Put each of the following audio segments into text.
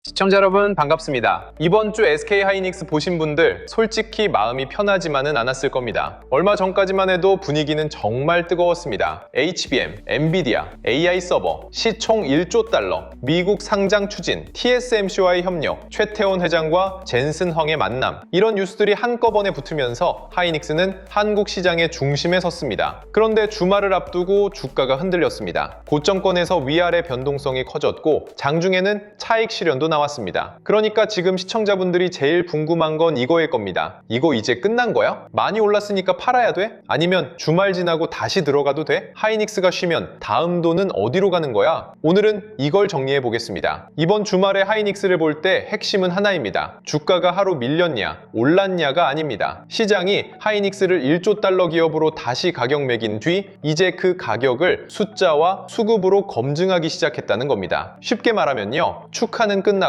시청자 여러분 반갑습니다. 이번 주 SK하이닉스 보신 분들 솔직히 마음이 편하지만은 않았을 겁니다. 얼마 전까지만 해도 분위기는 정말 뜨거웠습니다. HBM, 엔비디아, AI 서버, 시총 1조 달러, 미국 상장 추진, TSMC와의 협력, 최태원 회장과 젠슨 황의 만남, 이런 뉴스들이 한꺼번에 붙으면서 하이닉스는 한국 시장의 중심에 섰습니다. 그런데 주말을 앞두고 주가가 흔들렸습니다. 고점권에서 위아래 변동성이 커졌고 장중에는 차익 실현도 나왔습니다. 그러니까 지금 시청자분들이 제일 궁금한 건 이거일 겁니다. 이거 이제 끝난 거야? 많이 올랐으니까 팔아야 돼? 아니면 주말 지나고 다시 들어가도 돼? 하이닉스가 쉬면 다음 돈은 어디로 가는 거야? 오늘은 이걸 정리해 보겠습니다. 이번 주말에 하이닉스를 볼 때 핵심은 하나입니다. 주가가 하루 밀렸냐, 올랐냐가 아닙니다. 시장이 하이닉스를 1조 달러 기업으로 다시 가격 매긴 뒤 이제 그 가격을 숫자와 수급으로 검증하기 시작했다는 겁니다. 쉽게 말하면요, 축하는 끝났고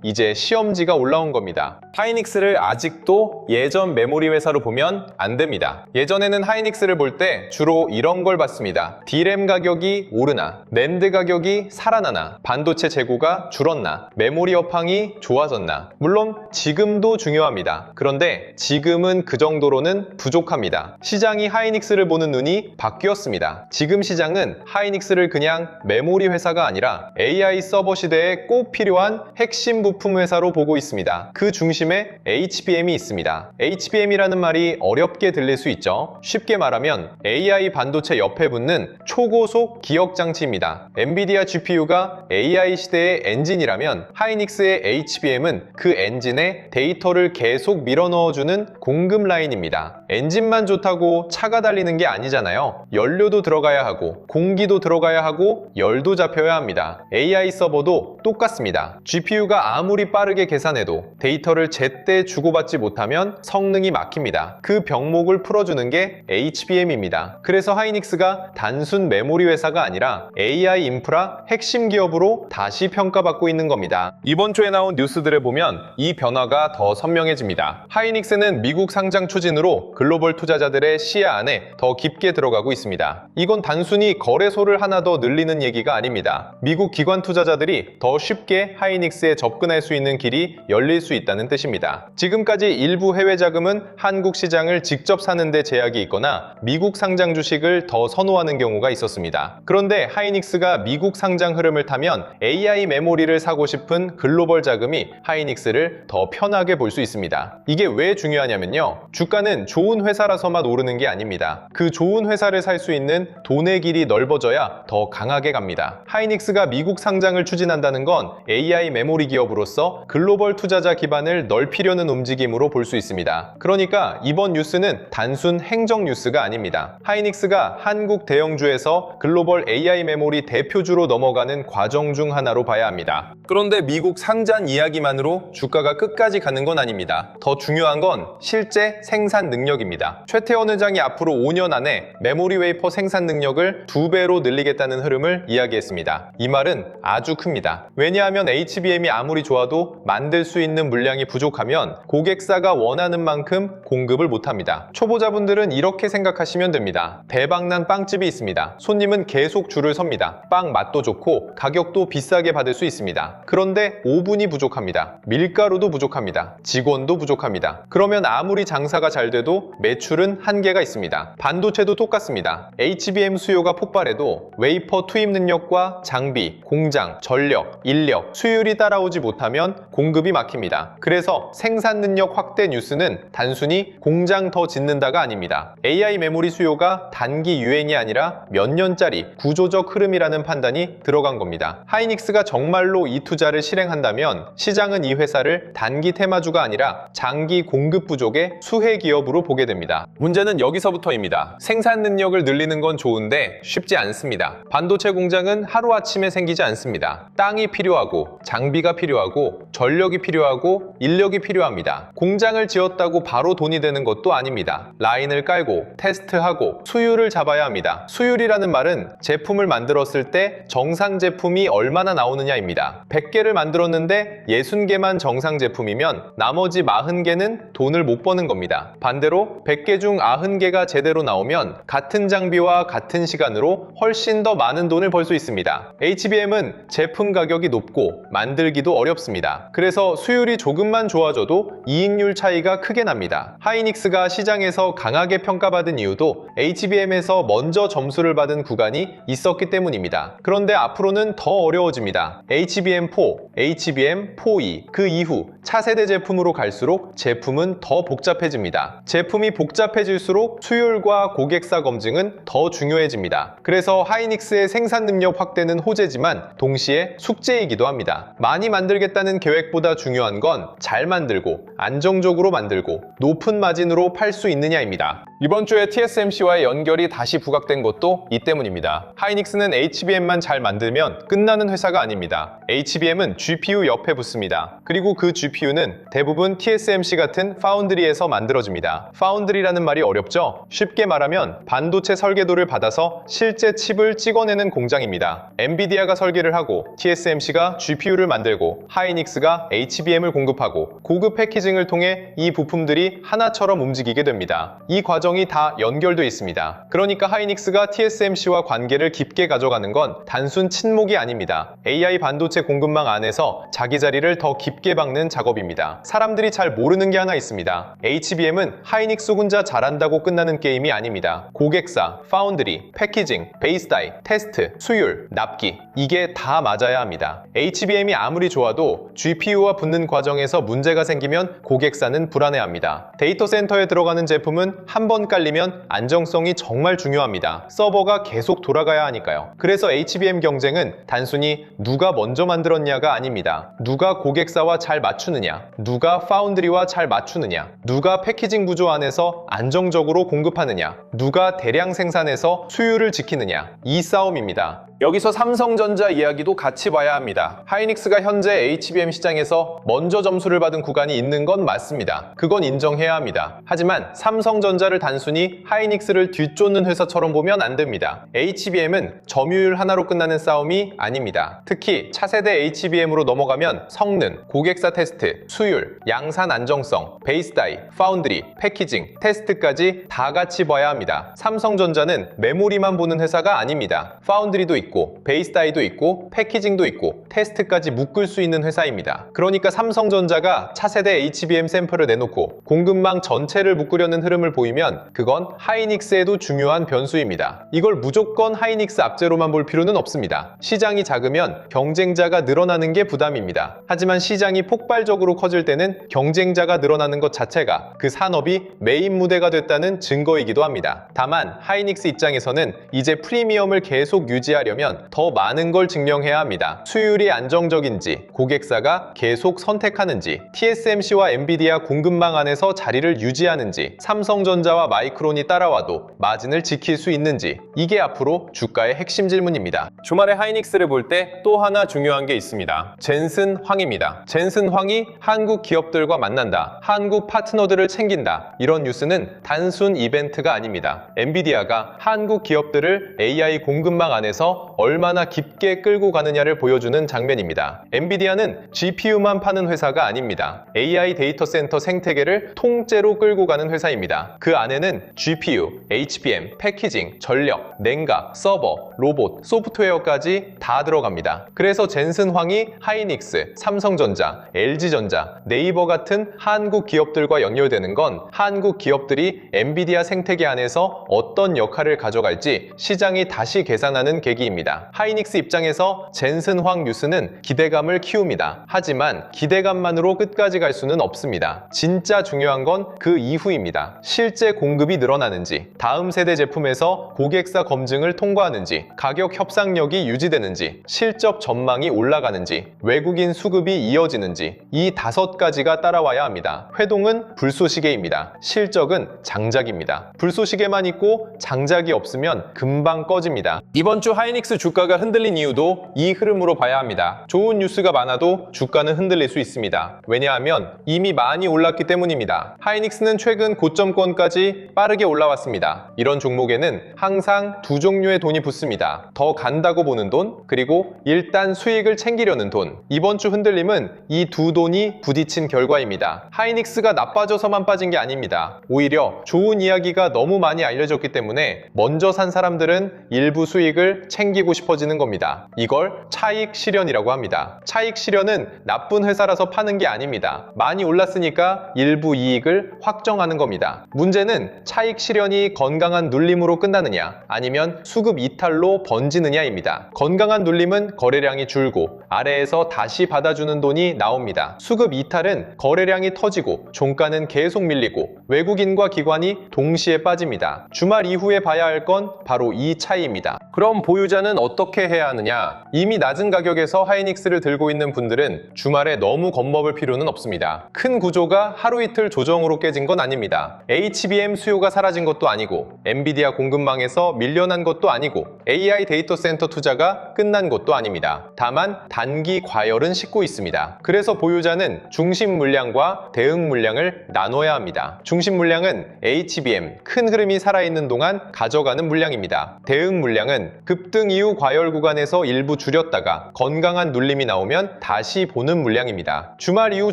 이제 시험지가 올라온 겁니다. 하이닉스를 아직도 예전 메모리 회사로 보면 안 됩니다. 예전에는 하이닉스를 볼 때 주로 이런 걸 봤습니다. D램 가격이 오르나, 낸드 가격이 살아나나, 반도체 재고가 줄었나, 메모리 업황이 좋아졌나. 물론 지금도 중요합니다. 그런데 지금은 그 정도로는 부족합니다. 시장이 하이닉스를 보는 눈이 바뀌었습니다. 지금 시장은 하이닉스를 그냥 메모리 회사가 아니라 AI 서버 시대에 꼭 필요한 핵심 부품 회사로 보고 있습니다. 그 중심에 HBM이 있습니다. HBM이라는 말이 어렵게 들릴 수 있죠. 쉽게 말하면 AI 반도체 옆에 붙는 초고속 기억 장치입니다. 엔비디아 GPU가 AI 시대의 엔진이라면 하이닉스의 HBM은 그 엔진에 데이터를 계속 밀어넣어주는 공급 라인입니다. 엔진만 좋다고 차가 달리는 게 아니잖아요. 연료도 들어가야 하고 공기도 들어가야 하고 열도 잡혀야 합니다. AI 서버도 똑같습니다. GPU가 아무리 빠르게 계산해도 데이터를 제때 주고받지 못하면 성능이 막힙니다. 그 병목을 풀어주는 게 HBM입니다. 그래서 하이닉스가 단순 메모리 회사가 아니라 AI 인프라 핵심 기업으로 다시 평가받고 있는 겁니다. 이번 주에 나온 뉴스들을 보면 이 변화가 더 선명해집니다. 하이닉스는 미국 상장 추진으로 글로벌 투자자들의 시야 안에 더 깊게 들어가고 있습니다. 이건 단순히 거래소를 하나 더 늘리는 얘기가 아닙니다. 미국 기관 투자자들이 더 쉽게 하이닉스에 접근할 수 있는 길이 열릴 수 있다는 뜻입니다. 지금까지 일부 해외 자금은 한국 시장을 직접 사는 데 제약이 있거나 미국 상장 주식을 더 선호하는 경우가 있었습니다. 그런데 하이닉스가 미국 상장 흐름을 타면 AI 메모리를 사고 싶은 글로벌 자금이 하이닉스를 더 편하게 볼 수 있습니다. 이게 왜 중요하냐면요, 주가는 좋은 회사라서만 오르는 게 아닙니다. 그 좋은 회사를 살 수 있는 돈의 길이 넓어져야 더 강하게 갑니다. 하이닉스가 미국 상장을 추진한다는 건 AI 메모리 기업으로서 글로벌 투자자 기반을 넓히려는 움직임으로 볼 수 있습니다. 그러니까 이번 뉴스는 단순 행정 뉴스가 아닙니다. 하이닉스가 한국 대형주에서 글로벌 AI 메모리 대표주로 넘어가는 과정 중 하나로 봐야 합니다. 그런데 미국 상장 이야기만으로 주가가 끝까지 가는 건 아닙니다. 더 중요한 건 실제 생산 능력입니다. 최태원 회장이 앞으로 5년 안에 메모리 웨이퍼 생산 능력을 2배로 늘리겠다는 흐름을 이야기했습니다. 이 말은 아주 큽니다. 왜냐하면 HBM이 아무리 좋아도 만들 수 있는 물량이 부족하면 고객사가 원하는 만큼 공급을 못합니다. 초보자분들은 이렇게 생각하시면 됩니다. 대박난 빵집이 있습니다. 손님은 계속 줄을 섭니다. 빵 맛도 좋고 가격도 비싸게 받을 수 있습니다. 그런데 오븐이 부족합니다. 밀가루도 부족합니다. 직원도 부족합니다. 그러면 아무리 장사가 잘 돼도 매출은 한계가 있습니다. 반도체도 똑같습니다. HBM 수요가 폭발해도 웨이퍼 투입 능력과 장비, 공장, 전력, 인력, 수율이 따라오지 못하면 공급이 막힙니다. 그래서 생산 능력 확대 뉴스는 단순히 공장 더 짓는다가 아닙니다. AI 메모리 수요가 단기 유행이 아니라 몇 년짜리 구조적 흐름이라는 판단이 들어간 겁니다. 하이닉스가 정말로 이 투자를 실행한다면 시장은 이 회사를 단기 테마주가 아니라 장기 공급 부족의 수혜 기업으로 보게 됩니다. 문제는 여기서부터입니다. 생산 능력을 늘리는 건 좋은데 쉽지 않습니다. 반도체 공장은 하루아침에 생기지 않습니다. 땅이 필요하고 장비가 필요하고 전력이 필요하고 인력 인력이 필요합니다. 공장을 지었다고 바로 돈이 되는 것도 아닙니다. 라인을 깔고 테스트하고 수율을 잡아야 합니다. 수율이라는 말은 제품을 만들었을 때 정상 제품이 얼마나 나오느냐입니다. 100개를 만들었는데 60개만 정상 제품이면 나머지 40개는 돈을 못 버는 겁니다. 반대로 100개 중 90개가 제대로 나오면 같은 장비와 같은 시간으로 훨씬 더 많은 돈을 벌 수 있습니다. HBM은 제품 가격이 높고 만들기도 어렵습니다. 그래서 수율이 조금만 좋아져도 이익률 차이가 크게 납니다. 하이닉스가 시장에서 강하게 평가받은 이유도 HBM에서 먼저 점수를 받은 구간이 있었기 때문입니다. 그런데 앞으로는 더 어려워집니다. HBM4, HBM4E, 그 이후 차세대 제품으로 갈수록 제품은 더 복잡해집니다. 제품이 복잡해질수록 수율과 고객사 검증은 더 중요해집니다. 그래서 하이닉스의 생산 능력 확대는 호재지만 동시에 숙제이기도 합니다. 많이 만들겠다는 계획보다 중요한 건 잘 만들고 안정적으로 만들고 높은 마진으로 팔 수 있느냐입니다. 이번 주에 TSMC와의 연결이 다시 부각된 것도 이 때문입니다. 하이닉스는 HBM만 잘 만들면 끝나는 회사가 아닙니다. HBM은 GPU 옆에 붙습니다. 그리고 그 GPU는 대부분 TSMC 같은 파운드리에서 만들어집니다. 파운드리라는 말이 어렵죠? 쉽게 말하면 반도체 설계도를 받아서 실제 칩을 찍어내는 공장입니다. 엔비디아가 설계를 하고 TSMC가 GPU를 만들고 하이닉스가 HBM을 공급하고 고급 패키징을 통해 이 부품들이 하나처럼 움직이게 됩니다. 이 과정이 다 연결돼 있습니다. 그러니까 하이닉스가 TSMC와 관계를 깊게 가져가는 건 단순 친목이 아닙니다. AI 반도체 공급망 안에서 자기 자리를 더 깊게 박는 작업입니다. 사람들이 잘 모르는 게 하나 있습니다. HBM은 하이닉스 혼자 잘한다고 끝나는 게임이 아닙니다. 고객사, 파운드리, 패키징, 베이스 다이, 테스트, 수율, 납기, 이게 다 맞아야 합니다. HBM이 아무리 좋아도 GPU와 붙는 과정에서 문제가 생기면 고객사는 불안해합니다. 데이터 센터에 들어가는 제품은 한 번 깔리면 안정성이 정말 중요합니다. 서버가 계속 돌아가야 하니까요. 그래서 HBM 경쟁은 단순히 누가 먼저 만들었냐가 아닙니다. 누가 고객사와 잘 맞추느냐, 누가 파운드리와 잘 맞추느냐, 누가 패키징 구조 안에서 안정적으로 공급하느냐, 누가 대량 생산해서 수율을 지키느냐, 이 싸움입니다. 여기서 삼성전자 이야기도 같이 봐야 합니다. 하이닉스가 현재 HBM 시장에서 먼저 점수를 받은 구간이 있는 건 맞습니다. 그건 인정해야 합니다. 하지만 삼성전자를 단순히 하이닉스를 뒤쫓는 회사처럼 보면 안 됩니다. HBM은 점유율 하나로 끝나는 싸움이 아닙니다. 특히 차세대 HBM으로 넘어가면 성능, 고객사 테스트, 수율, 양산 안정성, 베이스 다이, 파운드리, 패키징, 테스트까지 다 같이 봐야 합니다. 삼성전자는 메모리만 보는 회사가 아닙니다. 파운드리도 있고 베이스 다이도 있고 패키징도 있고 테스트까지 묶을 수 있는 회사입니다. 그러니까 삼성전자가 차세대 HBM 샘플을 내놓고 공급망 전체를 묶으려는 흐름을 보이면 그건 하이닉스에도 중요한 변수입니다. 이걸 무조건 하이닉스 압제로만 볼 필요는 없습니다. 시장이 작으면 경쟁자가 늘어나는 게 부담입니다. 하지만 시장이 폭발적으로 커질 때는 경쟁자가 늘어나는 것 자체가 그 산업이 메인 무대가 됐다는 증거이기도 합니다. 다만 하이닉스 입장에서는 이제 프리미엄을 계속 유지하려면 더 많은 걸 증명해야 합니다. 수율이 안정적인지, 고객사가 계속 선택하는지, TSMC와 엔비디아 공급망 안에서 자리를 유지하는지, 삼성전자와 마이크론이 따라와도 마진을 지킬 수 있는지, 이게 앞으로 주가의 핵심 질문입니다. 주말에 하이닉스를 볼 때 또 하나 중요한 게 있습니다. 젠슨 황입니다. 젠슨 황이 한국 기업들과 만난다, 한국 파트너들을 챙긴다, 이런 뉴스는 단순 이벤트가 아닙니다. 엔비디아가 한국 기업들을 AI 공급망 안에서 얼마나 깊게 끌고 가느냐를 보여주는 장면입니다. 엔비디아는 GPU만 파는 회사가 아닙니다. AI 데이터 센터 생태계를 통째로 끌고 가는 회사입니다. 그 안에는 GPU, HBM, 패키징, 전력, 냉각, 서버, 로봇, 소프트웨어까지 다 들어갑니다. 그래서 젠슨 황이 하이닉스, 삼성전자, LG전자, 네이버 같은 한국 기업들과 연결되는 건 한국 기업들이 엔비디아 생태계 안에서 어떤 역할을 가져갈지 시장이 다시 계산하는 계기입니다. 하이닉스 입장에서 젠슨 황 뉴스는 기대감을 키웁니다. 하지만 기대감만으로 끝까지 갈 수는 없습니다. 진짜 중요한 건 그 이후입니다. 실제 공급이 늘어나는지, 다음 세대 제품에서 고객사 검증을 통과하는지, 가격 협상력이 유지되는지, 실적 전망이 올라가는지, 외국인 수급이 이어지는지, 이 5가지가 따라와야 합니다. 회동은 불쏘시개입니다. 실적은 장작입니다. 불쏘시개만 있고 장작이 없으면 금방 꺼집니다. 이번 주 하이닉스 하이닉스 주가가 흔들린 이유도 이 흐름으로 봐야 합니다. 좋은 뉴스가 많아도 주가는 흔들릴 수 있습니다. 왜냐하면 이미 많이 올랐기 때문입니다. 하이닉스는 최근 고점권까지 빠르게 올라왔습니다. 이런 종목에는 항상 두 종류의 돈이 붙습니다. 더 간다고 보는 돈, 그리고 일단 수익을 챙기려는 돈. 이번 주 흔들림은 이 두 돈이 부딪힌 결과입니다. 하이닉스가 나빠져서만 빠진 게 아닙니다. 오히려 좋은 이야기가 너무 많이 알려졌기 때문에 먼저 산 사람들은 일부 수익을 챙기고 싶어지는 겁니다. 이걸 차익 실현이라고 합니다. 차익 실현은 나쁜 회사라서 파는 게 아닙니다. 많이 올랐으니까 일부 이익을 확정하는 겁니다. 문제는 차익 실현이 건강한 눌림으로 끝나느냐 아니면 수급 이탈로 번지느냐입니다. 건강한 눌림은 거래량이 줄고 아래에서 다시 받아주는 돈이 나옵니다. 수급 이탈은 거래량이 터지고 종가는 계속 밀리고 외국인과 기관이 동시에 빠집니다. 주말 이후에 봐야 할 건 바로 이 차이입니다. 그럼 보유자는 어떻게 해야 하느냐? 이미 낮은 가격에서 하이닉스를 들고 있는 분들은 주말에 너무 겁먹을 필요는 없습니다. 큰 구조가 하루 이틀 조정으로 깨진 건 아닙니다. HBM 수요가 사라진 것도 아니고 엔비디아 공급망에서 밀려난 것도 아니고 AI 데이터 센터 투자가 끝난 것도 아닙니다. 다만 단기 과열은 싣고 있습니다. 그래서 보유자는 중심 물량과 대응 물량을 나눠야 합니다. 중심 물량은 HBM, 큰 흐름이 살아있는 동안 가져가는 물량입니다. 대응 물량은 급등 이후 과열 구간에서 일부 줄였다가 건강한 눌림이 나오면 다시 보는 물량입니다. 주말 이후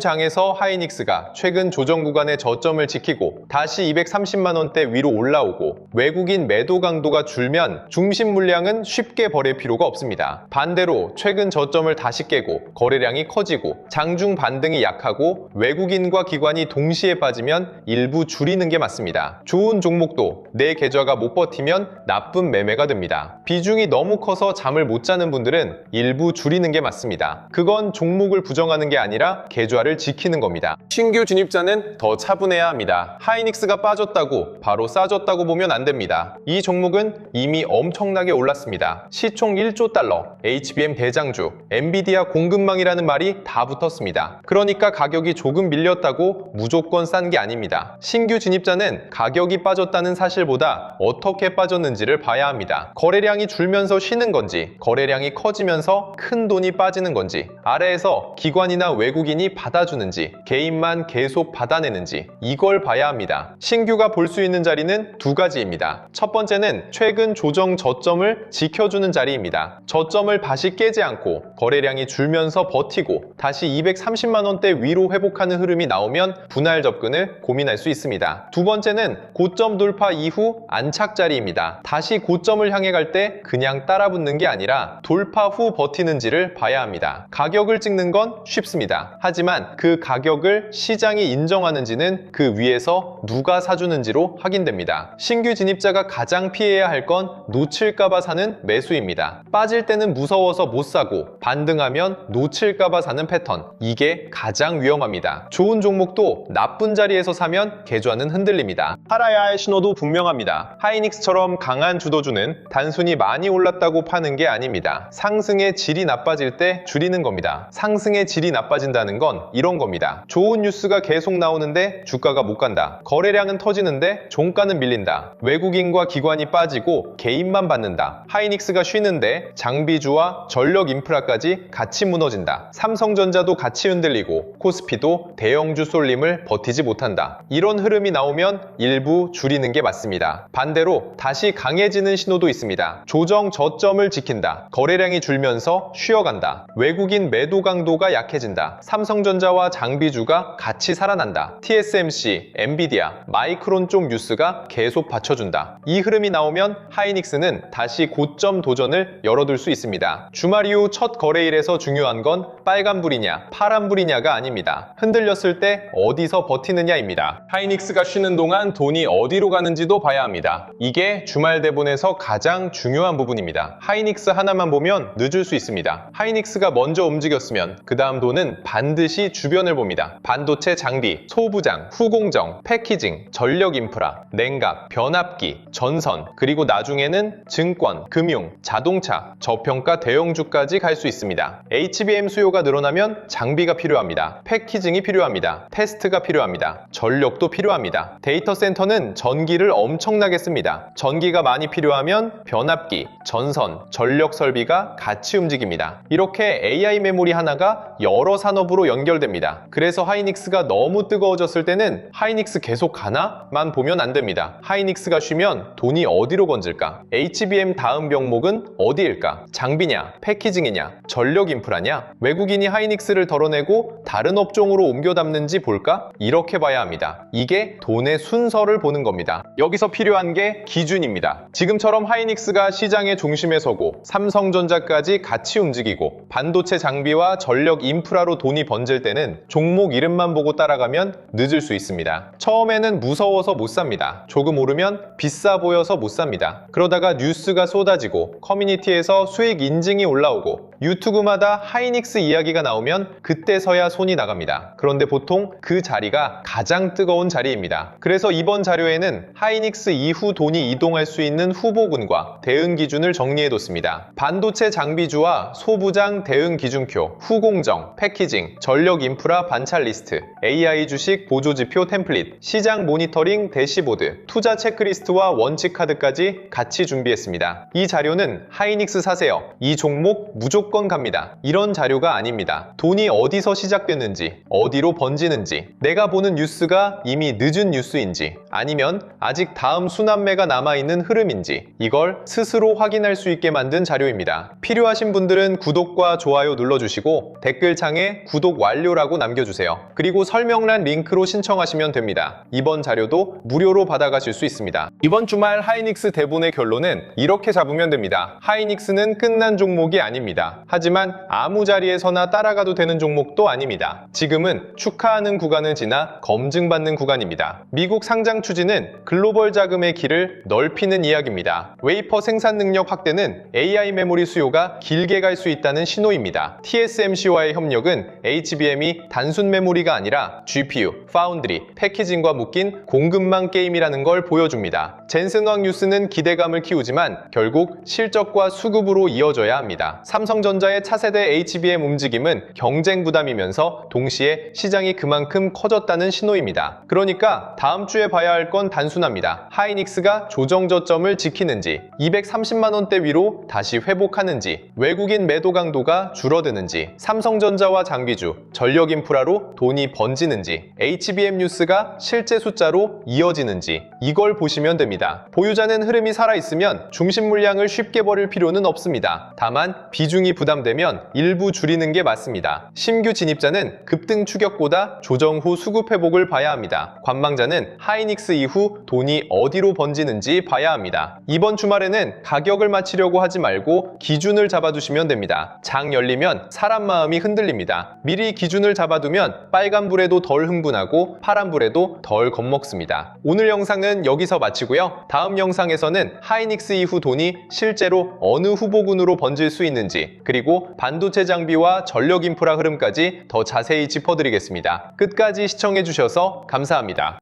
장에서 하이닉스가 최근 조정 구간의 저점을 지키고 다시 230만 원대 위로 올라오고 외국인 매도 강도가 줄면 중심 물량은 쉽게 버릴 필요가 없습니다. 반대로 최근 저점을 다시 깨고 거래량이 커지고 장중 반등이 약하고 외국인과 기관이 동시에 빠지면 일부 줄이는 게 맞습니다. 좋은 종목도 내 계좌가 못 버티면 나쁜 매매가 됩니다. 비중이 너무 커서 잠을 못 자는 분들은 일부 줄이는 게 맞습니다. 그건 종목을 부정하는 게 아니라 계좌를 지키는 겁니다. 신규 진입자는 더 차분해야 합니다. 하이닉스가 빠졌다고 바로 싸졌다고 보면 안 됩니다. 이 종목은 이미 엄청나게 올랐습니다. 시총 1조 달러, HBM 대장주, 엔비디아 공급망이라는 말이 다 붙었습니다. 그러니까 가격이 조금 밀렸다고 무조건 싼 게 아닙니다. 신규 진입자는 가격이 빠졌다는 사실보다 어떻게 빠졌는지를 봐야 합니다. 거래량이 줄면서 쉬는 건지, 거래량이 커지면서 큰 돈이 빠지는 건지, 아래에서 기관이나 외국인이 받아주는지, 개인만 계속 받아내는지, 이걸 봐야 합니다. 신규가 볼 수 있는 자리는 두 가지입니다. 첫 번째는 최근 조정 저점을 지켜주는 자리입니다. 저점을 다시 깨지 않고 거래량이 줄면서 버티고 다시 230만 원대 위로 회복하는 흐름이 나오면 분할 접근을 고민할 수 있습니다. 두 번째는 고점 돌파 이후 안착 자리입니다. 다시 고점을 향해 갈 때 그냥 따라붙는 게 아니라 돌파 후 버티는지를 봐야 합니다. 가격을 찍는 건 쉽습니다. 하지만 그 가격을 시장이 인정하는지는 그 위에서 누가 사주는지로 확인됩니다. 신규 진입자가 가장 피해야 할 건 놓칠까봐 사는 매수입니다. 빠질 때는 무서워서 못 사고 반등하면 놓칠까봐 사는 패턴, 이게 가장 위험합니다. 좋은 종목도 나쁜 자리에서 사면 계좌는 흔들립니다. 팔아야 할 신호도 분명합니다. 하이닉스처럼 강한 주도주는 단순히 많이 올랐다고 파는 게 아닙니다. 상승의 질이 나빠질 때 줄이는 겁니다. 상승의 질이 나빠진다는 건 이런 겁니다. 좋은 뉴스가 계속 나오는데 주가가 못 간다. 거래량은 터지는데 종가는 밀린다. 외국인과 기관이 빠지고 개인만 받는다. 하이닉스가 쉬는데 장비주와 전력 인프라까지 같이 무너진다. 삼성전자도 같이 흔들리고 코스피도 대형주 쏠림을 버티지 못한다. 이런 흐름이 나오면 일부 줄이는 게 맞습니다. 반대로 다시 강해지는 신호도 있습니다. 조정 저점을 지킨다. 거래량이 줄면서 쉬어간다. 외국인 매도 강도가 약해진다. 삼성전자와 장비주가 같이 살아난다. TSMC, 엔비디아, 마이크론 쪽 뉴스가 계속 받쳐준다. 이 흐름이 나오면 하이닉스는 다시 고점 도전을 열어둘 수 있습니다. 주말 이후 첫 거래일에서 중요한 건 빨간불이냐 파란불이냐가 아닙니다. 흔들렸을 때 어디서 버티느냐입니다. 하이닉스가 쉬는 동안 돈이 어디로 가는지도 봐야 합니다. 이게 주말 대본에서 가장 중요한 부분입니다. 하이닉스 하나만 보면 늦을 수 있습니다. 하이닉스가 먼저 움직였으면 그 다음 돈은 반드시 주변을 봅니다. 반도체 장비, 소부장, 후공정, 패키징, 전력 인프라, 냉각, 변압기, 전선, 그리고 나중에는 증권, 금융, 자동차, 저평가 대형주까지 갈 수 있습니다. HBM 수요가 늘어나면 장비가 필요합니다. 패키징이 필요합니다. 테스트가 필요합니다. 전력도 필요합니다. 데이터 센터는 전기를 엄청나게 씁니다. 전기가 많이 필요하면 변압기, 전선, 전선, 전력 설비가 같이 움직입니다. 이렇게 AI 메모리 하나가 여러 산업으로 연결됩니다. 그래서 하이닉스가 너무 뜨거워졌을 때는 하이닉스 계속 가나?만 보면 안 됩니다. 하이닉스가 쉬면 돈이 어디로 번질까? HBM 다음 병목은 어디일까? 장비냐? 패키징이냐? 전력 인프라냐? 외국인이 하이닉스를 덜어내고 다른 업종으로 옮겨 담는지 볼까? 이렇게 봐야 합니다. 이게 돈의 순서를 보는 겁니다. 여기서 필요한 게 기준입니다. 지금처럼 하이닉스가 시장의 중심에 서고 삼성전자까지 같이 움직이고 반도체 장비와 전력 인프라로 돈이 번질 때는 종목 이름만 보고 따라가면 늦을 수 있습니다. 처음에는 무서워서 못 삽니다. 조금 오르면 비싸 보여서 못 삽니다. 그러다가 뉴스가 쏟아지고 커뮤니티에서 수익 인증이 올라오고 유튜브마다 하이닉스 이야기가 나오면 그때서야 손이 나갑니다. 그런데 보통 그 자리가 가장 뜨거운 자리입니다. 그래서 이번 자료에는 하이닉스 이후 돈이 이동할 수 있는 후보군과 대응 기준을 정리해뒀습니다. 반도체 장비주와 소부장 대응 기준표, 후공정, 패키징, 전력 인프라 반찰 리스트, AI 주식 보조지표 템플릿, 시장 모니터링 대시보드, 투자 체크리스트와 원칙 카드까지 같이 준비했습니다. 이 자료는 하이닉스 사세요. 이 종목 무조건 갑니다. 이런 자료가 아닙니다. 돈이 어디서 시작됐는지, 어디로 번지는지, 내가 보는 뉴스가 이미 늦은 뉴스인지, 아니면 아직 다음 순환매가 남아있는 흐름인지, 이걸 스스로 확인할 수 있게 만든 자료입니다. 필요하신 분들은 구독과 좋아요 눌러주시고 댓글창에 구독 완료라고 남겨주세요. 그리고 설명란 링크로 신청하시면 됩니다. 이번 자료도 무료로 받아가실 수 있습니다. 이번 주말 하이닉스 대본의 결론은 이렇게 잡으면 됩니다. 하이닉스는 끝난 종목이 아닙니다. 하지만 아무 자리에서나 따라가도 되는 종목도 아닙니다. 지금은 축하하는 구간을 지나 검증받는 구간입니다. 미국 상장 추진은 글로벌 자금의 길을 넓히는 이야기입니다. 웨이퍼 생산 능력 확대는 AI 메모리 수요가 길게 갈 수 있다는 신호입니다. TSMC와의 협력은 HBM이 단순 메모리가 아니라 GPU, 파운드리, 패키징과 묶인 공급망 게임이라는 걸 보여줍니다. 젠슨왕 뉴스는 기대감을 키우지만 결국 실적과 수급으로 이어져야 합니다. 삼성전자의 차세대 HBM 움직임은 경쟁 부담이면서 동시에 시장이 그만큼 커졌다는 신호입니다. 그러니까 다음 주에 봐야 할 건 단순합니다. 하이닉스가 조정 저점을 지키는지, 230만 원대 위로 다시 회복하는지, 외국인 매도 강도가 줄어드는지, 삼성전자와 장비주, 전력 인프라로 돈이 번지는지, HBM 뉴스가 실제 숫자로 이어지는지, 이걸 보시면 됩니다. 보유자는 흐름이 살아있으면 중심 물량을 쉽게 버릴 필요는 없습니다. 다만 비중이 부담되면 일부 줄이는 게 맞습니다. 신규 진입자는 급등 추격보다 조정 후 수급 회복을 봐야 합니다. 관망자는 하이닉스 이후 돈이 어디로 번지는지 봐야 합니다. 이번 주말에는 가격을 맞추려고 하지 말고 기준을 잡아두시면 됩니다. 장 열리면 사람 마음이 흔들립니다. 미리 기준을 잡아두면 빨간불에도 덜 흥분하고 파란불에도 덜 겁먹습니다. 오늘 영상은 여기서 마치고요. 다음 영상에서는 하이닉스 이후 돈이 실제로 어느 후보군으로 번질 수 있는지, 그리고 반도체 장비와 전력 인프라 흐름까지 더 자세히 짚어드리겠습니다. 끝까지 시청해주셔서 감사합니다.